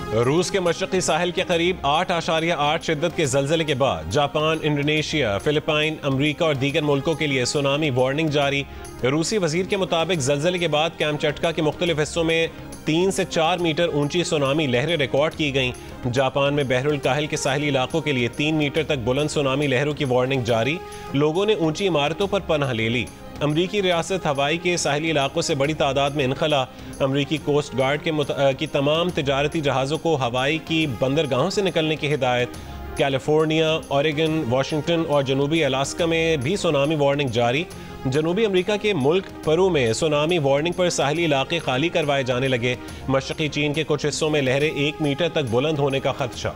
रूस के मशरक़ी साहिल के करीब 8.8 शिद्दत के ज़लज़ले के बाद जापान, इंडोनेशिया, फिलिपाइन, अमरीका और दीगर मुल्कों के लिए सुनामी वार्निंग जारी। रूसी वजीर के मुताबिक ज़लज़ले के बाद कैमचटका के मुख्तलिफ हिस्सों में 3 से 4 मीटर ऊंची सुनामी लहरें रिकॉर्ड की गईं। जापान में बहरुल काहिल के साहिली इलाकों के लिए 3 मीटर तक बुलंद सुनामी लहरों की वार्निंग जारी। लोगों ने ऊंची इमारतों पर पनाह ले ली। अमरीकी रियासत हवाई के साहिली इलाकों से बड़ी तादाद में इनखला। अमरीकी कोस्ट गार्ड की तमाम तिजारती जहाज़ों को हवाई की बंदरगाहों से निकलने की हिदायत। कैलिफोर्निया, ओरेगन, वाशिंगटन और जनूबी अलास्का में भी सुनामी वार्निंग जारी। जनूबी अमेरिका के मुल्क पेरू में सुनामी वार्निंग पर साहिली इलाके खाली करवाए जाने लगे। मशरक़ी चीन के कुछ हिस्सों में लहरें 1 मीटर तक बुलंद होने का खदशा।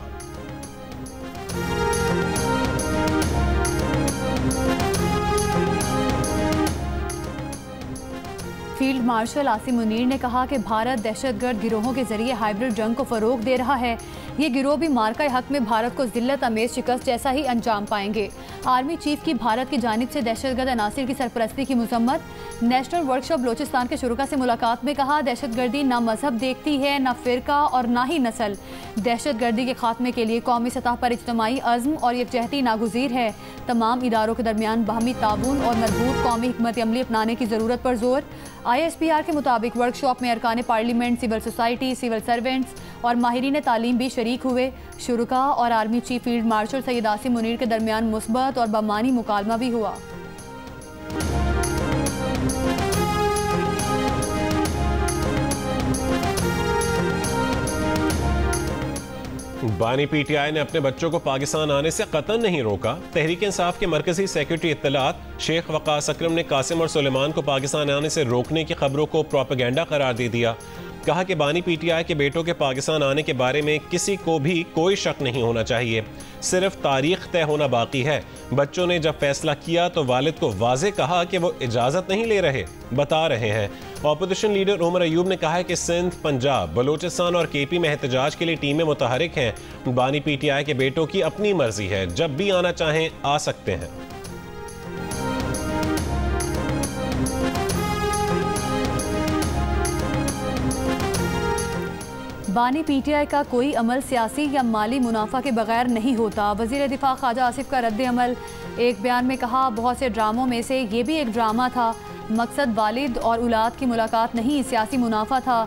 फील्ड मार्शल आसिम मुनीर ने कहा कि भारत दहशतगर्द गिरोहों के जरिए हाइब्रिड जंग को फरोग दे रहा है। ये गिरोह भी मार्का हक में भारत को जिल्लत अमेज शिकस्त जैसा ही अंजाम पाएंगे। आर्मी चीफ की भारत की जानिब से दहशतगर्द अनासिर की सरपरस्ती की मजम्मत। नेशनल वर्कशॉप बलोचिस्तान के शुरुका से मुलाकात में कहा, दहशतगर्दी ना मजहब देखती है, ना फिरका और ना ही नस्ल। दहशतगर्दी के खात्मे के लिए कौमी सतह पर इज्तमाई अज़्म और यकजहती नागुज़ीर है। तमाम इदारों के दरमियान बाहमी ताबून और मजबूत कौमी हिकमत अमली अपनाने की ज़रूरत पर जोर। ISPR के मुताबिक वर्कशॉप में अरकान parliament, civil society, civil servants और माहिरीन तालीम भी शरीक हुए। शुरुका और army chief field marshal Syed Asim Munir के दरमियान मुस्बत और बमानी मुकालमा भी हुआ। बानी PTI ने अपने बच्चों को पाकिस्तान आने से कतन नहीं रोका। तहरीक इंसाफ के मरकजी सेक्रेटरी इत्तलात शेख वकास अकरम ने कासिम और सुलेमान को पाकिस्तान आने से रोकने की खबरों को प्रोपेगेंडा करार दे दिया। कहा कि बानी PTI के बेटों के पाकिस्तान आने के बारे में किसी को भी कोई शक नहीं होना चाहिए, सिर्फ तारीख तय होना बाकी है। बच्चों ने जब फैसला किया तो वालिद को वाज़े कहा कि वो इजाज़त नहीं ले रहे, बता रहे हैं। ऑपोजिशन लीडर उमर अयूब ने कहा है कि सिंध, पंजाब, बलोचिस्तान और KP में एहतजाज के लिए टीमें मुतहरिक हैं। बानी PTI के बेटों की अपनी मर्जी है, जब भी आना चाहें आ सकते हैं। बानी PTI का कोई अमल सियासी या माली मुनाफा के बगैर नहीं होता। वज़ीर दिफा ख्वाजा आसिफ का रद्द अमल। एक बयान में कहा, बहुत से ड्रामों में से ये भी एक ड्रामा था। मकसद वालिद और औलाद की मुलाकात नहीं, सियासी मुनाफा था।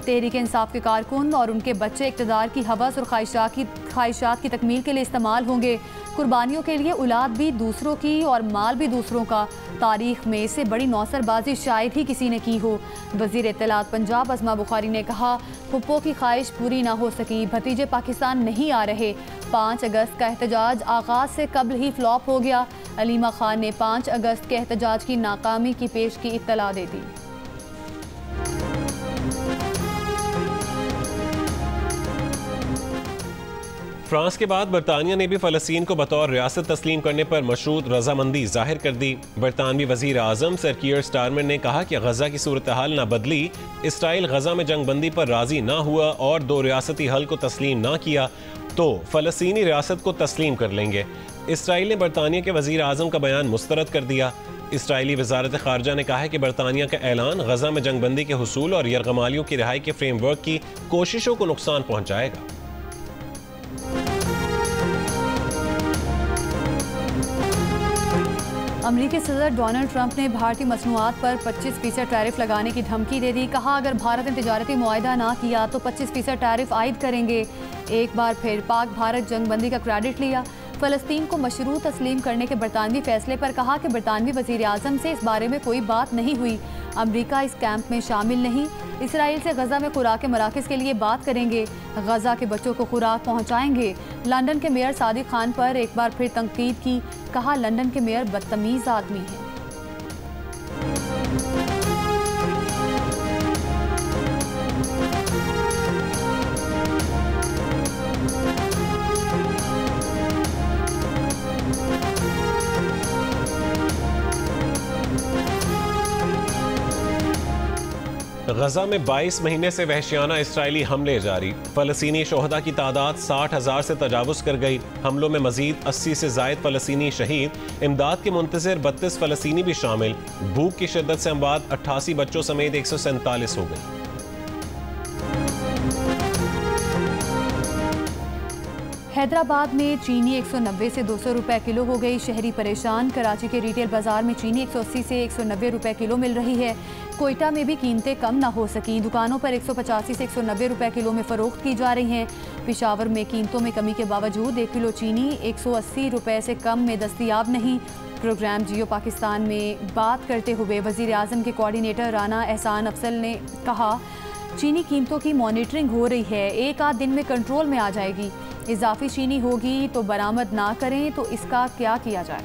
तहरीक इंसाफ के कारकुन और उनके बच्चे इक़्तिदार की हवस और ख्वाहिशात की तकमील के लिए इस्तेमाल होंगे। कुर्बानियों के लिए औलाद भी दूसरों की और माल भी दूसरों का। तारीख में इससे बड़ी नौसरबाजी शायद ही किसी ने की हो। वज़ीर इत्तलात पंजाब अज़मा बुखारी ने कहा, पुप्पो की ख्वाहिश पूरी ना हो सकी, भतीजे पाकिस्तान नहीं आ रहे। 5 अगस्त का एहतजाज आगाज़ से कबल ही फ्लॉप हो गया। अलीमा खान ने 5 अगस्त के एहतजाज की नाकामी की पेश की इत्तला दे दी। फ्रांस के बाद बरतानिया ने भी फ़लस्तीन को बतौर रियासत तस्लीम करने पर मशरूत रजामंदी जाहिर कर दी। बरतानवी वज़ीर आज़म सर कीयर स्टारमर ने कहा कि गजा की सूरत हाल ना बदली, इसराइल गजा में जंग बंदी पर राजी ना हुआ और 2 रियासती हल को तस्लीम ना किया तो फ़लस्तीनी रियासत को तस्लीम कर लेंगे। इसराइल ने बरतानिया के वज़ीर आज़म का बयान मुस्तरद कर दिया। इसराइली वज़ारत ख़ारजा ने कहा है कि बरतानिया का ऐलान गजा में जंग बंदी के हुसूल और यरगमालियों की रिहाई के फ्रेमवर्क की कोशिशों को नुकसान पहुँचाएगा। अमरीकी सदर डोनाल्ड ट्रंप ने भारतीय मसनूआत पर 25% टैरिफ लगाने की धमकी दे दी। कहा, अगर भारत ने तिजारती मुआहिदा ना किया तो 25% टैरिफ आयद करेंगे। एक बार फिर पाक भारत जंगबंदी का क्रेडिट लिया। फ़लस्तीन को मशरूत तस्लीम करने के बरतानवी फैसले पर कहा कि बरतानवी वज़ीर आज़म से इस बारे में कोई बात नहीं हुई। अमरीका इस कैंप में शामिल नहीं। इसराइल से गजा में खुराक मराकज़ के लिए बात करेंगे। गजा के बच्चों को खुराक पहुँचाएंगे। लंदन के मेयर सादिक खान पर एक बार फिर तनकीद की। कहा, लंदन के मेयर बदतमीज़ आदमी हैं। गजा में 22 महीने से वहशियाना इसराइली हमले जारी। फ़लस्तीनी शोहदा की तादाद 60,000 से तजावुज़ कर गई। हमलों में मजीद 80 से ज़ायद फ़लस्तीनी शहीद। इमदाद के मुंतज़िर 32 फ़लस्तीनी भी शामिल। भूख की शिद्दत से अमवात 88 बच्चों समेत 147 हो गई। हैदराबाद में चीनी 190 से 200 रुपए किलो हो गई। शहरी परेशान। कराची के रिटेल बाजार में चीनी 180 से 190 रुपए किलो मिल रही है। कोयटा में भी कीमतें कम ना हो सकी। दुकानों पर 185 से 190 रुपए किलो में फ़रोख्त की जा रही हैं। पेशावर में कीमतों में कमी के बावजूद 1 किलो चीनी 180 रुपए से कम में दस्तयाब नहीं। प्रोग्राम जियो पाकिस्तान में बात करते हुए वज़ीर आज़म के कोऑर्डिनेटर राना एहसान अफसल ने कहा, चीनी कीमतों की मॉनिटरिंग हो रही है, एक आध दिन में कंट्रोल में आ जाएगी। इजाफी चीनी होगी तो बरामद ना करें तो इसका क्या किया जाए।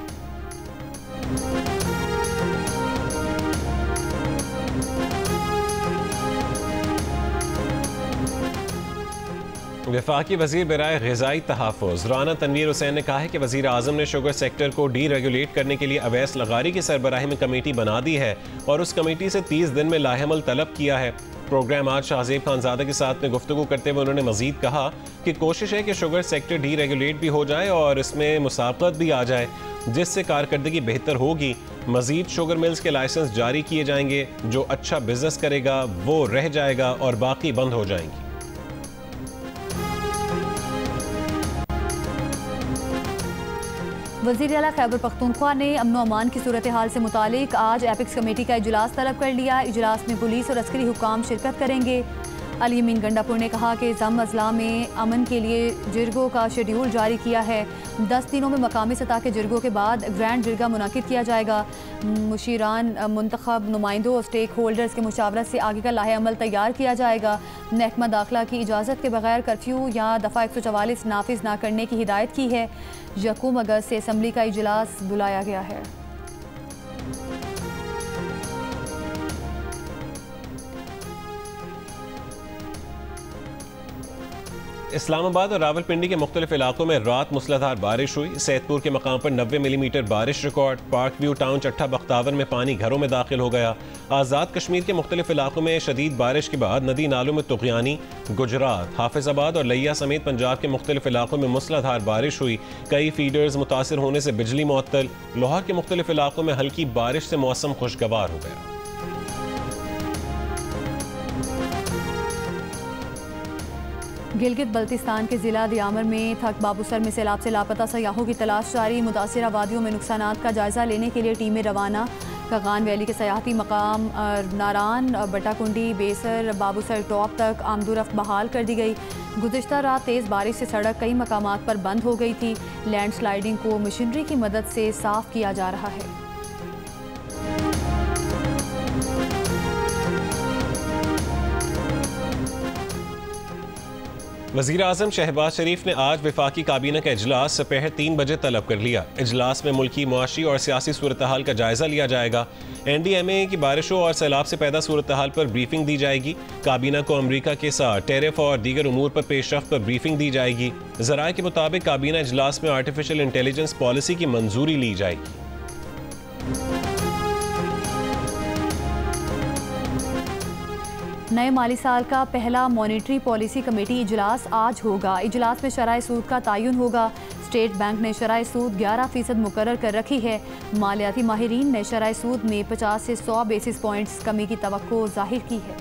वफाकी वज़ीर बराए ग़िज़ाई तहफ़्फ़ुज़ राना तनवीर हुसैन ने कहा है कि वज़ीर आज़म ने शुगर सेक्टर को डी रेगुलेट करने के लिए अवैस लगारी की सरबराही में कमेटी बना दी है और उस कमेटी से 30 दिन में लाहेअमल तलब किया है। प्रोग्राम आज शाहज़ेब खानज़ादा के साथ में गुफ्तगू करते हुए उन्होंने मज़ीद कहा कि कोशिश है कि शुगर सेक्टर डी रेगुलेट भी हो जाए और इसमें मुसाफ़त भी आ जाए, जिससे कारकर्दगी बेहतर होगी। मज़ीद शुगर मिल्स के लाइसेंस जारी किए जाएंगे। जो अच्छा बिजनेस करेगा वो रह जाएगा और बाकी बंद हो जाएंगी। वज़ीर आला खैबर पख्तूनख्वा ने अमन व अमान की सूरत हाल से मुतालिक आज एपिक्स कमेटी का इजलास तलब कर लिया। इजलास में पुलिस और अस्करी हुक्काम शिरकत करेंगे। अली अमीन गंडापुर ने कहा कि ज़म अजला में अमन के लिए जिरगों का शेड्यूल जारी किया है। 10 दिनों में मकामी सतह के जिरगों के बाद ग्रैंड जिरगा मुनाकिद किया जाएगा। मुशीरान, मुंतखब नुमाइंदों और स्टेक होल्डर्स के मुशावरत से आगे का लाहे अमल तैयार किया जाएगा। महकमा दाखिला की इजाज़त के बगैर कर्फ्यू या दफ़ा 144 नाफिज ना करने की हिदायत की है। 1 अगस्त से असम्बली का इजलास बुलाया गया है। इस्लामाबाद और रावलपिंडी के मुख्तलिफ इलाकों में रात मूसलाधार बारिश हुई। सैदपुर के मकाम पर 90 मिलीमीटर बारिश record. Park view town Chattha Bakhtawar में पानी घरों में दाखिल हो गया। आज़ाद कश्मीर के मुख्तलिफ इलाकों में शदीद बारिश के बाद नदी नालों में तुग़यानी। गुजरात, हाफिजाबाद और लिया समेत पंजाब के मुख्तलिफ इलाकों में मूसलाधार बारिश हुई। कई फीडर्स मुतासर होने से बिजली मुअत्तल। लाहौर के मुख्तलिफ इलाकों में हल्की बारिश से मौसम खुशगवार हो गया। गिलगित बल्तिस्तान के ज़िला दियामर में थक बाबूसर में सैलाब से लापता सयाहों की तलाश जारी। मुतासिरा वादियों में नुकसानात का जायज़ा लेने के लिए टीमें रवाना। खगान वैली के सयाहती मकाम नारान, बटाकुंडी, बेसर, बाबूसर टॉप तक आमदोरफ्त बहाल कर दी गई। गुज़िश्ता रात तेज़ बारिश से सड़क कई मकामात पर बंद हो गई थी। लैंड स्लाइडिंग को मशीनरी की मदद से साफ़ किया जा रहा है। वज़ीर आज़म शहबाज शरीफ ने आज वफाकी काबीना का इजलास दोपहर 3 बजे तलब कर लिया। इजलास में मुल्की मुआशी और सियासी सूरत हाल का जायज़ा लिया जाएगा। NDMA की बारिशों और सैलाब से पैदा सूरत हाल पर ब्रीफिंग दी जाएगी। काबीना को अमरीका के साथ टेरिफ और दीगर उमूर पर पेशरफ्त पर ब्रीफिंग दी जाएगी। ज़राए के मुताबिक काबीना इजलास में आर्टिफिशियल इंटेलिजेंस पॉलिसी की मंजूरी ली जाएगी। नए माली साल का पहला मॉनेटरी पॉलिसी कमेटी इजलास आज होगा। इजलास में शराय सूद का तयन होगा। स्टेट बैंक ने शराय सूद 11% मुकर्रर कर रखी है। मालियाती माहिरीन ने शराय सूद में 50 से 100 बेसिस पॉइंट्स कमी की तवक्को जाहिर की है।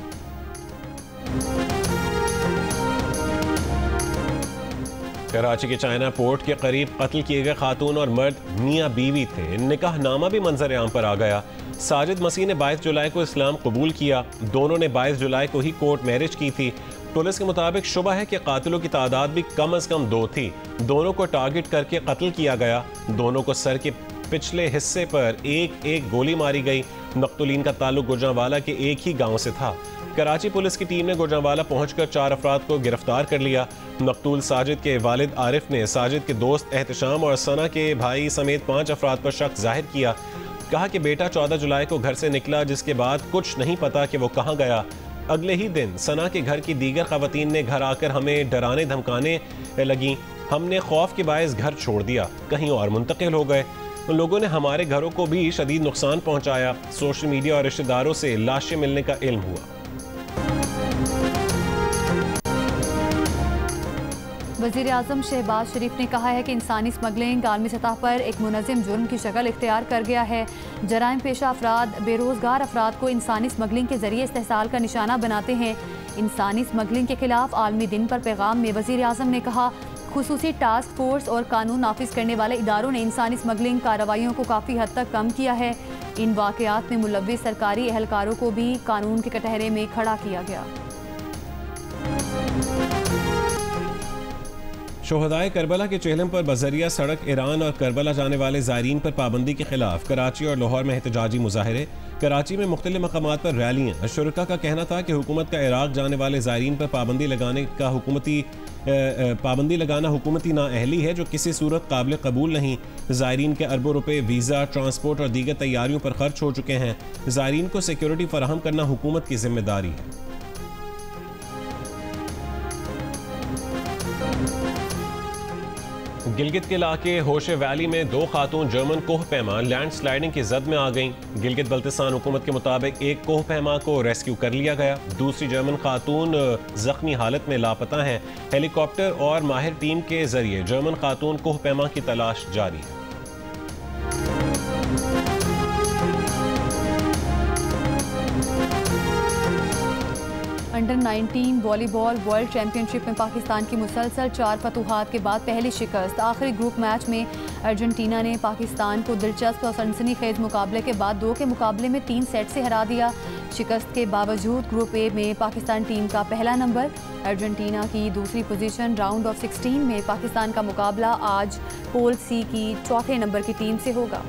कराची के चाइना पोर्ट के करीब कत्ल किए गए खातून और मर्द मियाँ बीवी थे। निकाहनामा भी मंजर आम पर आ गया। साजिद मसीह ने 22 जुलाई को इस्लाम कबूल किया। दोनों ने 22 जुलाई को ही कोर्ट मैरिज की थी। पुलिस के मुताबिक शुबा है कि कातिलों की तादाद भी कम अज कम 2 थी। दोनों को टारगेट करके कत्ल किया गया। दोनों को सर के पिछले हिस्से पर एक गोली मारी गई। मकतूलीन का ताल्लुक गुजरांवाला के एक ही गाँव से था। कराची पुलिस की टीम ने गुजरांवाला पहुंचकर 4 अफराद को गिरफ्तार कर लिया। मकतूल साजिद के वालिद आरिफ ने साजिद के दोस्त एहतशाम और सना के भाई समेत 5 अफराद पर शक जाहिर किया। कहा कि बेटा 14 जुलाई को घर से निकला, जिसके बाद कुछ नहीं पता कि वो कहाँ गया। अगले ही दिन सना के घर की दीगर खवातीन ने घर आकर हमें डराने धमकाने लगी। हमने खौफ के बायस घर छोड़ दिया, कहीं और मुंतकिल हो गए। उन लोगों ने हमारे घरों को भी शदीद नुकसान पहुंचाया। सोशल मीडिया और रिश्तेदारों से लाशें मिलने का इल्म हुआ। वज़ीर आज़म शहबाज शरीफ ने कहा है कि इंसानी स्मगलिंग आलमी सतह पर एक मुनज़्ज़म जुर्म की शक्ल इख्तियार कर गया है। जराइम पेशा अफराद बेरोज़गार अफराद को इंसानी स्मगलिंग के ज़रिए इस्तेहसाल का निशाना बनाते हैं। इंसानी स्मगलिंग के खिलाफ आलमी दिन पर पैगाम में वज़ीर आज़म ने कहा, खुसूसी टास्क फोर्स और कानून नाफिज करने वाले इदारों ने इंसानी स्मगलिंग कार्रवाइयों को काफ़ी हद तक कम किया है। इन वाक़यात में मुलव्विस सरकारी एहलकारों को भी कानून के कटहरे में खड़ा किया गया। शोहदाए करबला के चेहलम पर बजरिया सड़क ईरान और करबला जाने वाले ज़ायरीन पर पाबंदी के खिलाफ कराची और लाहौर में एहतजाजी मुजाहरे। कराची में मुख्तलिफ मकामात पर रैलियाँ। शुरका का कहना था कि हुकूमत का इराक जाने वाले ज़ायरीन पर पाबंदी लगाना हुकूमती नाअहली है जो किसी सूरत काबिल कबूल नहीं। ज़ायरीन के अरबों रुपए वीज़ा, ट्रांसपोर्ट और दीगर तैयारियों पर खर्च हो चुके हैं। ज़ायरीन को सिक्योरिटी फराहम करना हुकूमत की जिम्मेदारी है। गिलगित के इलाके होशे वैली में 2 खातून जर्मन कोह पैमा लैंड स्लाइडिंग की जद में आ गईं। गिलगित बल्तिस्तान हुकूमत के मुताबिक एक कोह पैमा को रेस्क्यू कर लिया गया। दूसरी जर्मन खातून जख्मी हालत में लापता हैं। हेलीकॉप्टर और माहिर टीम के जरिए जर्मन खातून कोह पैमा की तलाश जारी है। अंडर 19 वॉलीबॉल वर्ल्ड चैंपियनशिप में पाकिस्तान की मुसलसल 4 फतूहात के बाद पहली शिकस्त। आखिरी ग्रुप मैच में अर्जेंटीना ने पाकिस्तान को दिलचस्प और सनसनीखेज मुकाबले के बाद 2 के मुकाबले में 3 सेट से हरा दिया। शिकस्त के बावजूद ग्रुप ए में पाकिस्तान टीम का पहला नंबर, अर्जेंटीना की दूसरी पोजीशन। राउंड ऑफ 16 में पाकिस्तान का मुकाबला आज पोल सी की चौथे नंबर की टीम से होगा।